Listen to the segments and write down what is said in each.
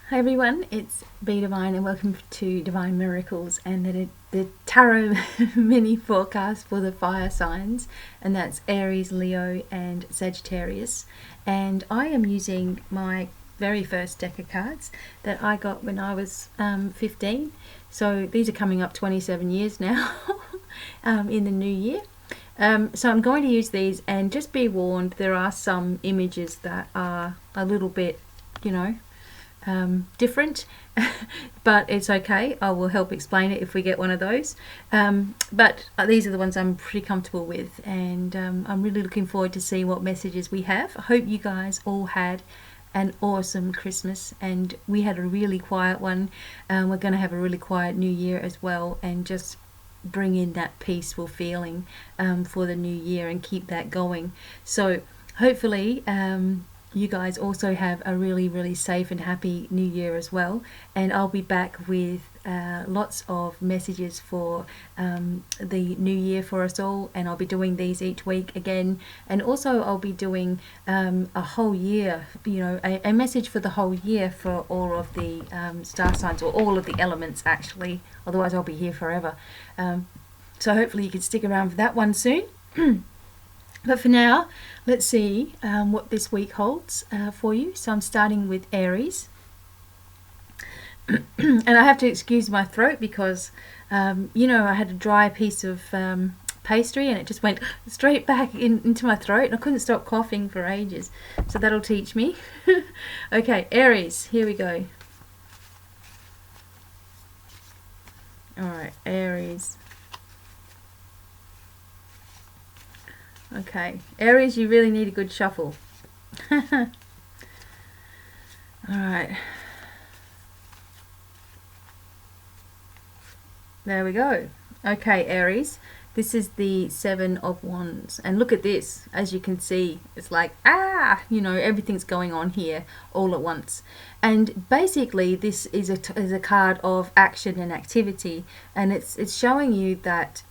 Hi everyone, it's BDevine and welcome to Divine Miracles and the Tarot mini forecast for the fire signs, and that's Aries, Leo and Sagittarius. And I am using my very first deck of cards that I got when I was 15. So these are coming up 27 years now in the new year. So I'm going to use these, and just be warned, there are some images that are a little bit, different, but it's okay. I will help explain it if we get one of those. But these are the ones I'm pretty comfortable with, and I'm really looking forward to see what messages we have. I hope you guys all had an awesome Christmas, and we had a really quiet one. We're going to have a really quiet New Year as well, and just bring in that peaceful feeling for the new year and keep that going. So hopefully you guys also have a really safe and happy new year as well, and I'll be back with lots of messages for the new year for us all, and I'll be doing these each week again, and also I'll be doing a whole year, a message for the whole year for all of the star signs, or all of the elements actually, otherwise I'll be here forever. So hopefully you can stick around for that one soon. But for now, let's see what this week holds for you. So I'm starting with Aries. And I have to excuse my throat because, I had a dry piece of pastry and it just went straight back into my throat, and I couldn't stop coughing for ages. So that'll teach me. Okay, Aries, here we go. Alright, Aries. Okay, Aries, you really need a good shuffle. Alright. There we go. Okay, Aries, this is the Seven of Wands. And look at this. As you can see, it's like, everything's going on here all at once. And basically, this is a card of action and activity. And it's showing you that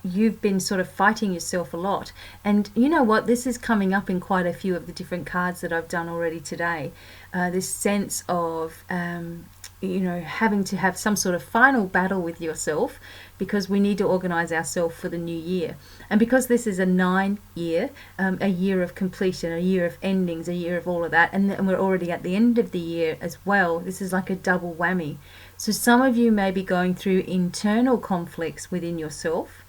you've been sort of fighting yourself a lot. And you know what? This is coming up in quite a few of the different cards that I've done already today. This sense of, having to have some sort of final battle with yourself, because we need to organize ourselves for the new year. And because this is a 9-year, a year of completion, a year of endings, a year of all of that, and we're already at the end of the year as well. This is like a double whammy. So some of you may be going through internal conflicts within yourself,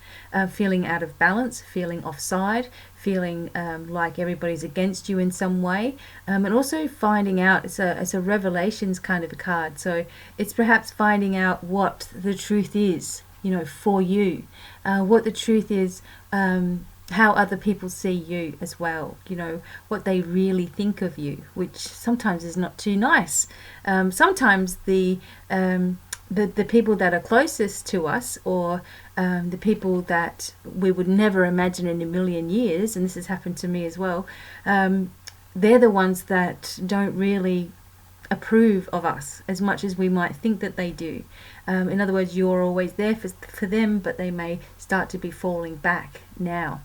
feeling out of balance, feeling offside, feeling like everybody's against you in some way, and also finding out, it's a revelations kind of a card. So it's perhaps finding out what the truth is, for you, what the truth is, how other people see you as well, what they really think of you, which sometimes is not too nice. Sometimes the people that are closest to us, or the people that we would never imagine in a million years, and this has happened to me as well, they're the ones that don't really approve of us as much as we might think that they do. In other words, you're always there for them, but they may start to be falling back now.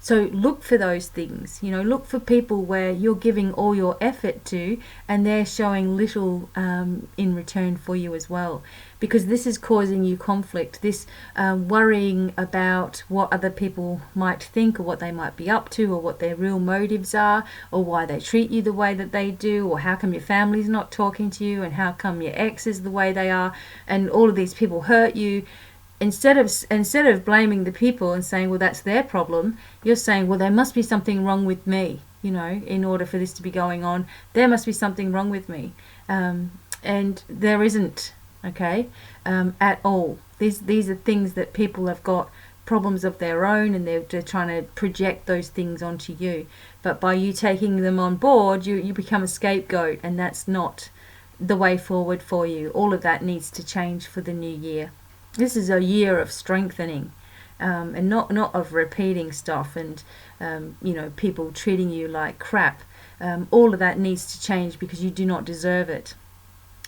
So look for those things, look for people where you're giving all your effort to, and they're showing little in return for you as well, because this is causing you conflict, this worrying about what other people might think, or what they might be up to, or what their real motives are, or why they treat you the way that they do, or how come your family's not talking to you, and how come your ex is the way they are, and all of these people hurt you. Instead of blaming the people and saying, well, that's their problem, you're saying, well, there must be something wrong with me, in order for this to be going on. There must be something wrong with me. And there isn't, okay, at all. These are things that people have got problems of their own, and they're trying to project those things onto you. But by you taking them on board, you become a scapegoat, and that's not the way forward for you. All of that needs to change for the new year. This is a year of strengthening, and not of repeating stuff and people treating you like crap. All of that needs to change, because you do not deserve it.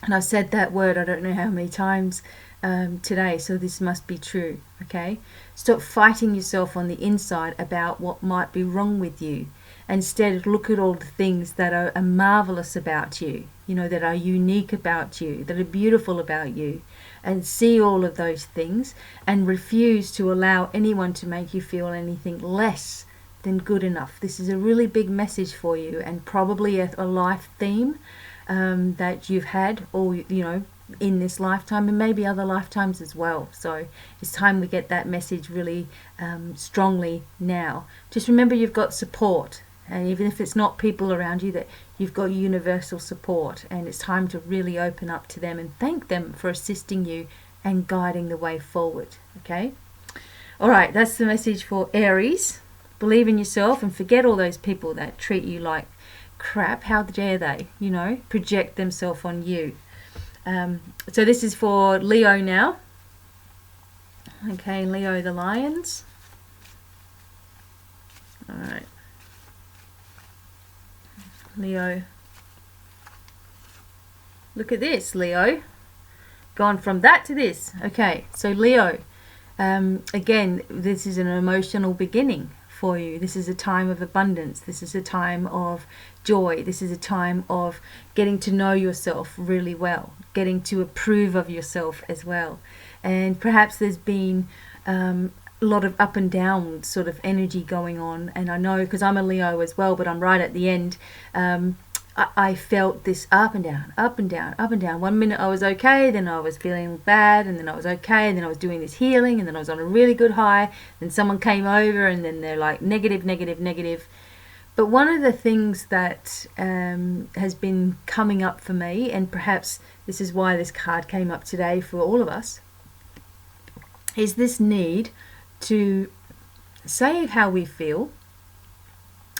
And I've said that word I don't know how many times today, so this must be true. Okay, stop fighting yourself on the inside about what might be wrong with you, Instead, look at all the things that are marvelous about you, you know, that are unique about you, that are beautiful about you, and see all of those things, and refuse to allow anyone to make you feel anything less than good enough. This is a really big message for you, and probably a life theme that you've had, or you know, in this lifetime, and maybe other lifetimes as well. So it's time we get that message really strongly now. Just remember, you've got support, and even if it's not people around you, that you've got universal support, and it's time to really open up to them and thank them for assisting you and guiding the way forward. Okay, all right, that's the message for Aries. Believe in yourself and forget all those people that treat you like crap. How dare they, you know, project themselves on you. So this is for Leo now. Okay, Leo the Lions. All right. Leo. Look at this, Leo. Gone from that to this. Okay, so Leo, again, this is an emotional beginning for you. This is a time of abundance. This is a time of joy. This is a time of getting to know yourself really well, getting to approve of yourself as well. And perhaps there's been a lot of up and down sort of energy going on. And I know, because I'm a Leo as well, but I'm right at the end. I felt this up and down, up and down, up and down. One minute I was okay, then I was feeling bad, and then I was okay, and then I was doing this healing, and then I was on a really good high. Then someone came over, and then they're like negative, negative, negative. But one of the things that has been coming up for me, and perhaps this is why this card came up today for all of us, is this need to say how we feel,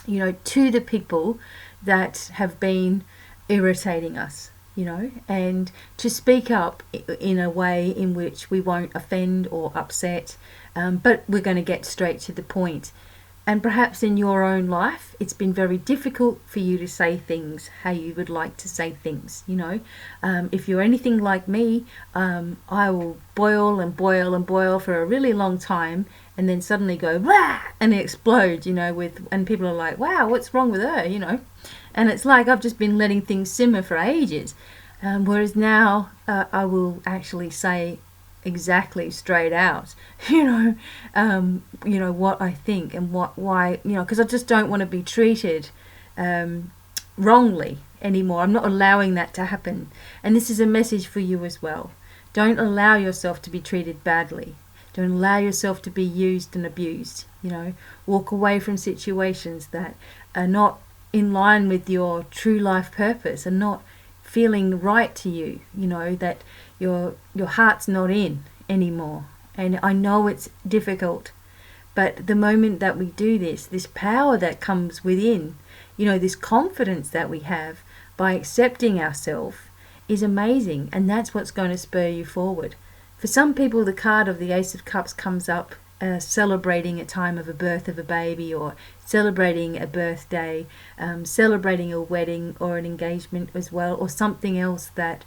you know, to the people that have been irritating us, you know, and to speak up in a way in which we won't offend or upset, but we're going to get straight to the point. And perhaps in your own life, it's been very difficult for you to say things how you would like to say things, you know. If you're anything like me, I will boil and boil and boil for a really long time, and then suddenly go, rah, and explode, you know, and people are like, wow, what's wrong with her, you know. And it's like I've just been letting things simmer for ages. Whereas now I will actually say exactly straight out, you know, what I think and why, you know, because I just don't want to be treated wrongly anymore. I'm not allowing that to happen. And this is a message for you as well. Don't allow yourself to be treated badly. Don't allow yourself to be used and abused, you know. Walk away from situations that are not in line with your true life purpose and not feeling right to you, you know, that your heart's not in anymore. And I know it's difficult, but the moment that we do this power that comes within, you know, this confidence that we have by accepting ourselves is amazing, and that's what's going to spur you forward. For some people, the card of the Ace of Cups comes up celebrating a time of a birth of a baby, or celebrating a birthday, celebrating a wedding or an engagement as well, or something else that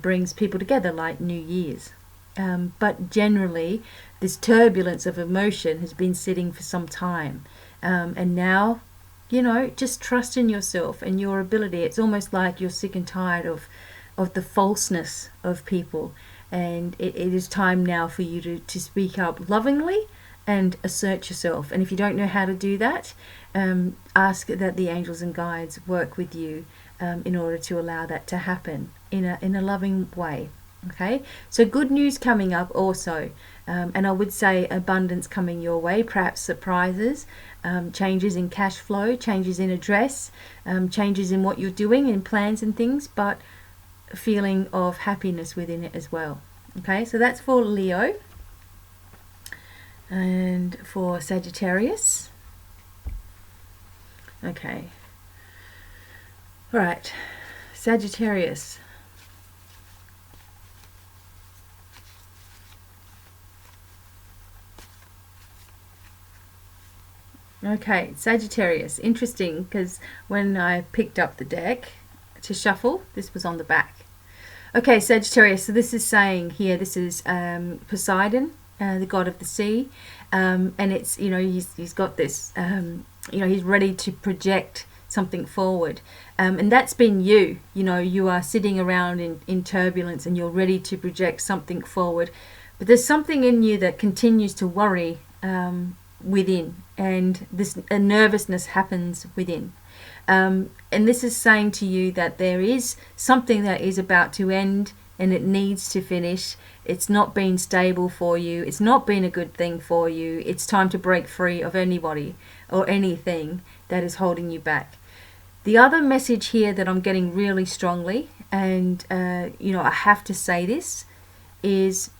brings people together, like New Year's. But generally, this turbulence of emotion has been sitting for some time, and now, you know, just trust in yourself and your ability. It's almost like you're sick and tired of the falseness of people. And it is time now for you to speak up lovingly and assert yourself. And if you don't know how to do that, ask that the angels and guides work with you in order to allow that to happen in a loving way. Okay, so good news coming up also. And I would say abundance coming your way, perhaps surprises, changes in cash flow, changes in address, changes in what you're doing and plans and things, but a feeling of happiness within it as well. Okay, so that's for Leo. And for Sagittarius. Okay. All right, Sagittarius. Okay, Sagittarius. Interesting, because when I picked up the deck to shuffle, this was on the back. Okay, Sagittarius, so this is saying here, this is Poseidon, the god of the sea, and it's, you know, he's got this you know, he's ready to project something forward. And that's been you. You know, you are sitting around in turbulence and you're ready to project something forward. But there's something in you that continues to worry within, and a nervousness happens within. And this is saying to you that there is something that is about to end and it needs to finish. It's not been stable for you. It's not been a good thing for you. It's time to break free of anybody or anything that is holding you back. The other message here that I'm getting really strongly, and you know, I have to say this, is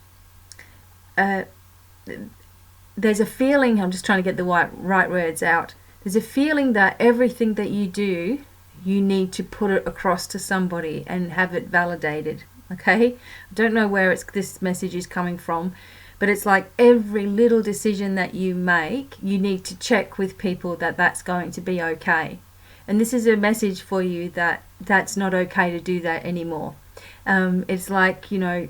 there's a feeling, I'm just trying to get the right words out. There's a feeling that everything that you do, you need to put it across to somebody and have it validated. Okay? I don't know where this message is coming from, but it's like every little decision that you make, you need to check with people that that's going to be okay. And this is a message for you that that's not okay to do that anymore. It's like, you know,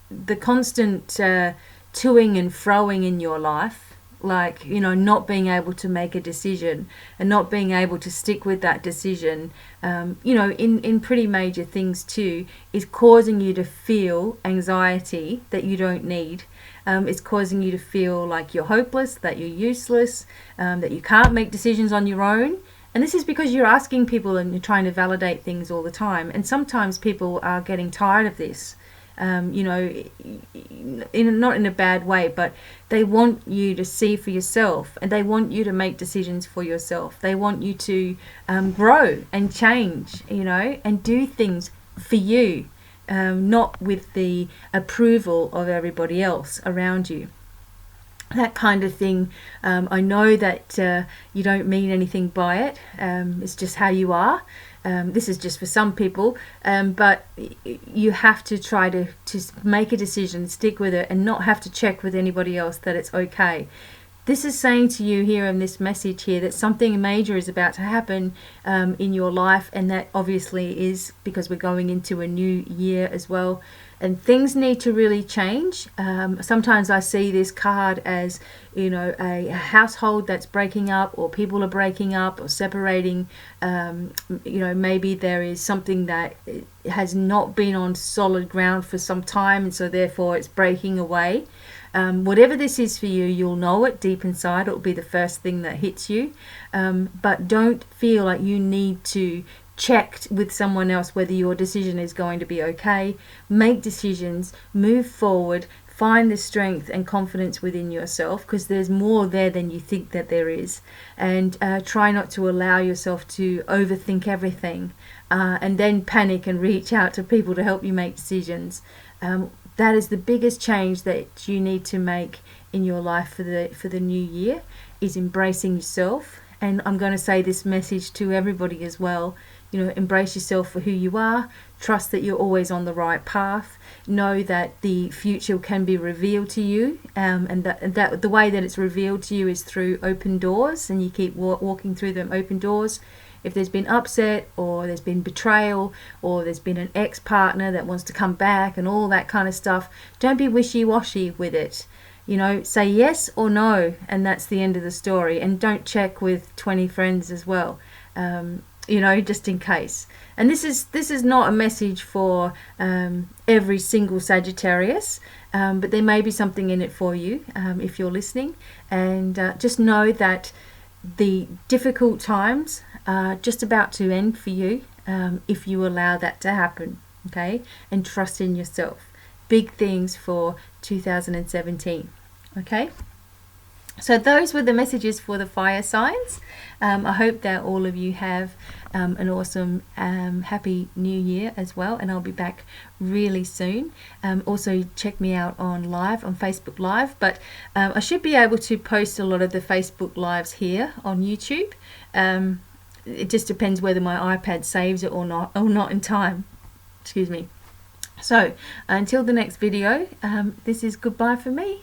the constant toing and froing in your life, like, you know, not being able to make a decision and not being able to stick with that decision, you know, in pretty major things too, is causing you to feel anxiety that you don't need. It's causing you to feel like you're hopeless, that you're useless, that you can't make decisions on your own. And this is because you're asking people and you're trying to validate things all the time. And sometimes people are getting tired of this. You know, not in a bad way, but they want you to see for yourself, and they want you to make decisions for yourself. They want you to grow and change, you know, and do things for you, not with the approval of everybody else around you. That kind of thing. I know that you don't mean anything by it. It's just how you are. This is just for some people, but you have to try to make a decision, stick with it, and not have to check with anybody else that it's okay. This is saying to you here in this message here that something major is about to happen in your life, and that obviously is because we're going into a new year as well. And things need to really change. Sometimes I see this card as, you know, a household that's breaking up, or people are breaking up or separating. You know, maybe there is something that has not been on solid ground for some time, and so therefore it's breaking away. Whatever this is for you, you'll know it deep inside. It'll be the first thing that hits you. But don't feel like you need to check with someone else whether your decision is going to be okay. Make decisions, move forward, find the strength and confidence within yourself, because there's more there than you think that there is. And try not to allow yourself to overthink everything and then panic and reach out to people to help you make decisions. That is the biggest change that you need to make in your life for the new year, is embracing yourself. And I'm going to say this message to everybody as well. You know, embrace yourself for who you are. Trust that you're always on the right path. Know that the future can be revealed to you, and that the way that it's revealed to you is through open doors, and you keep walking through them open doors. If there's been upset, or there's been betrayal, or there's been an ex-partner that wants to come back and all that kind of stuff, don't be wishy-washy with it. You know, say yes or no, and that's the end of the story. And don't check with 20 friends as well. You know, just in case. And this is not a message for every single Sagittarius, but there may be something in it for you if you're listening. And just know that the difficult times are just about to end for you if you allow that to happen. Okay? And trust in yourself. Big things for 2017. Okay? So those were the messages for the fire signs. I hope that all of you have an awesome happy new year as well, and I'll be back really soon. Also check me out on Facebook Live, but I should be able to post a lot of the Facebook Lives here on YouTube. It just depends whether my iPad saves it or not in time. Excuse me. So until the next video, this is goodbye for me.